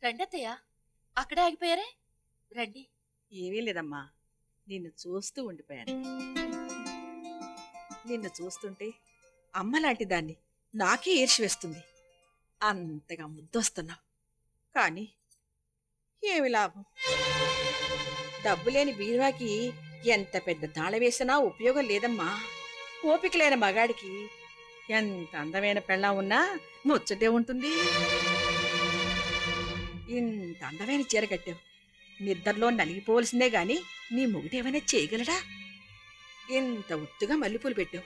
రండత్తయ్య, అక్కడే ఆగిపోయారే, రండి. ఏమీ లేదమ్మా, నిన్ను చూస్తూ ఉండిపోయాను. నిన్ను చూస్తుంటే అమ్మలాంటి దాన్ని నాకే ఈర్ష్య వేస్తుంది. అంతగా ముద్దొస్తున్నావు. కానీ ఏమి లాభం? డబ్బు లేని బీరువాకి ఎంత పెద్ద తాళ వేసినా ఉపయోగం లేదమ్మా. ఓపిక లేని మగాడికి ఎంత అందమైన పెళ్ళం ఉన్నా ముచ్చటే ఉంటుంది. ఇంత అందమైన చీర కట్టావు, నిద్రలో నలిగిపోవలసిందే గాని నీ మొగుడేమైనా చేయగలడా? ఇంత ఒత్తుగా మల్లెపూలు పెట్టావు,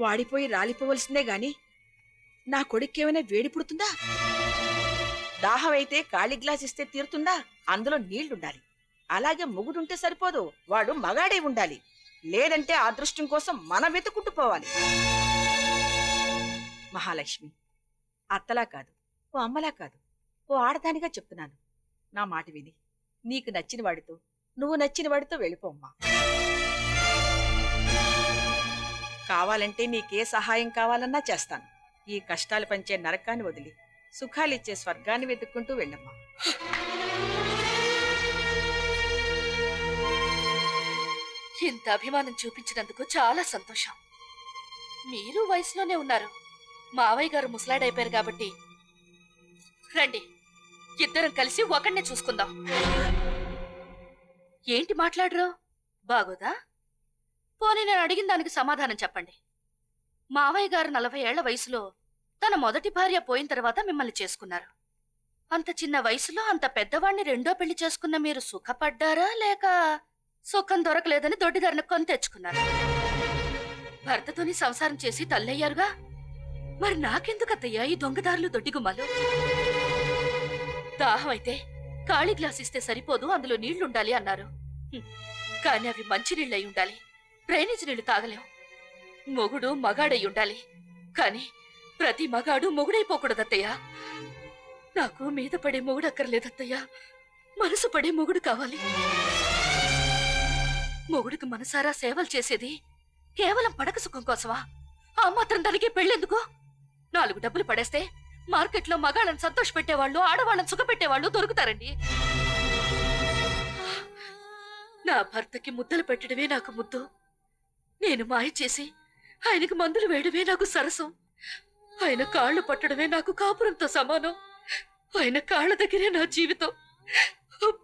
వాడిపోయి రాలిపోవలసిందే గాని నా కొడుకేమైనా వేడి పుడుతుందా? దాహం అయితే ఖాళీ గ్లాస్ ఇస్తే తీరుతుందా? అందులో నీళ్లుండాలి. అలాగే మొగుడుంటే సరిపోదు, వాడు మగాడే ఉండాలి. లేదంటే ఆ అదృష్టం కోసం మనం వెతుక్కుంటూ పోవాలి. మహాలక్ష్మి, అత్తలా కాదు, ఓ అమ్మలా కాదు, ఓ ఆడదానిగా చెప్తున్నాను. నా మాట విని నీకు నచ్చిన వాడితో, నువ్వు నచ్చిన వాడితో వెళ్ళిపోమ్మా. కావాలంటే నీకే సహాయం కావాలన్నా చేస్తాను. ఈ కష్టాలు పంచే నరకాన్ని వదిలి సుఖాలిచ్చే స్వర్గాన్ని వెతుక్కుంటూ వెళ్ళమ్మా. ఇంత అభిమానం చూపించినందుకు చాలా సంతోషం. మీరు వయసులోనే ఉన్నారు, మావయ్య గారు ముసలాడైపోయారు కాబట్టి రండి, ఇద్దరం కలిసి ఒకడినే చూసుకుందాం. ఏంటి మాట్లాడరు? బాగోదా? పోనీ నేను అడిగిన దానికి సమాధానం చెప్పండి. మావయ్య గారు 40 ఏళ్ల వయసులో తన మొదటి భార్య పోయిన తర్వాత మిమ్మల్ని చేసుకున్నారు. అంత చిన్న వయసులో అంత పెద్దవాణ్ణి రెండో పెళ్లి చేసుకున్న మీరు సుఖపడ్డారా, లేక సుఖం దొరకలేదని దొడ్డిదారిని కొని తెచ్చుకున్నారు? భర్తతోని సంసారం చేసి తల్లయ్యారుగా, మరి నాకెందుకత్తయ్యా ఈ దొంగదారులు దొడ్డిగుమ్మాలు? దాహం అయితే ఖాళీ గ్లాస్ ఇస్తే సరిపోదు, అందులో నీళ్లుండాలి అన్నారు. కానీ అవి మంచి నీళ్ళై ఉండాలి, డ్రైనేజ్ నీళ్లు తాగలేం. మొగుడు మగాడై ఉండాలి, కానీ ప్రతి మగాడు మొగుడైపోకూడదత్తయ్యా. నాకు మీద పడే మొగుడు అక్కర్లేదత్తయ్యా, మనసు పడే మొగుడు కావాలి. మొగుడికి మనసారా సేవలు చేసేది కేవలం పడక సుఖం కోసమా? ఆ మాత్రం దానికి పెళ్ళెందుకు? 4 డబ్బులు పడేస్తే మార్కెట్లో మగాళ్ళని సంతోషపెట్టేవాళ్ళు, ఆడవాళ్ళని సుఖపెట్టేవాళ్ళు దొరుకుతారండి. నా భర్తకి ముద్దలు పెట్టడమే నాకు ముద్దు, నేను మాయ చేసి ఆయనకి మందులు వేయడమే నాకు సరసం, ఆయన కాళ్ళు పట్టడమే నాకు కాపురంతో సమానం, ఆయన కాళ్ళ దగ్గరే నా జీవితం.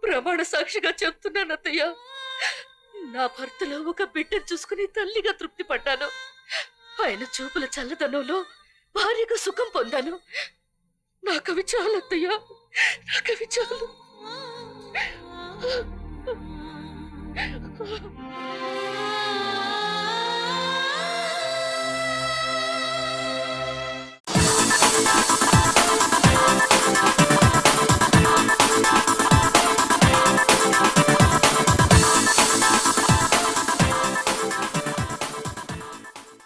ప్రమాణ సాక్షిగా చెప్తున్నాను అత్తయ్య, నా భర్తలో ఒక బిడ్డను చూసుకుని తల్లిగా తృప్తి పడ్డాను. ఆయన చూపుల చల్లదనంలో భార్యగా సుఖం పొందాను. నాకవి చాలు అత్తయ్య, నాకవి చాలు.